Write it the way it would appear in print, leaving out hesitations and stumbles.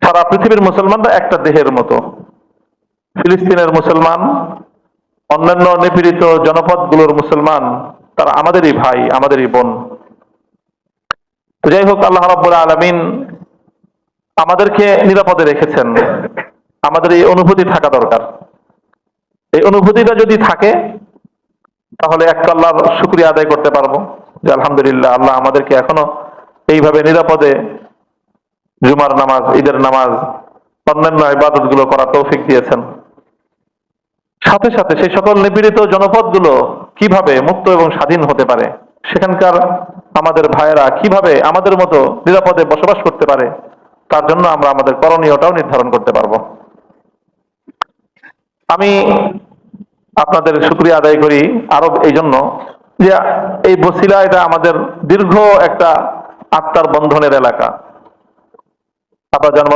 সারা পৃথিবীর মুসলমানরা একটা দেহের মতো। ফিলিস্তিনের মুসলমান, অন্যান্য নিপীড়িত জনপদগুলোর মুসলমান, তারা আমাদেরই ভাই, আমাদেরই বোন। তো যাই হোক, আল্লাহ রাব্বুল আলামিন আমাদেরকে নিরাপদে রেখেছেন। আমাদের এই অনুভূতি থাকা দরকার। এই অনুভূতিটা যদি থাকে, তাহলে একটা আল্লাহর শুকরিয়া আদায় করতে পারবো যে আলহামদুলিল্লাহ, আল্লাহ আমাদেরকে এখনো এইভাবে নিরাপদে জুমার নামাজ, ঈদের নামাজ, অন্যান্য ইবাদত গুলো করার তৌফিক দিয়েছেন। সাথে সাথে সেই সকল নিপীড়িত জনপদগুলো কিভাবে মুক্ত এবং স্বাধীন হতে পারে, সেখানকার আমাদের ভাইয়েরা কিভাবে আমাদের মতো নিরাপদে বসবাস করতে পারে, তার জন্য আমরা আমাদের করণীয়টাও নির্ধারণ করতে পারবো। আমি আপনাদের শুকরিয়া আদায় করি আরো এই জন্য যে এই বসিলা, এটা আমাদের দীর্ঘ একটা আত্মার বন্ধনের এলাকা। আপনার জন্ম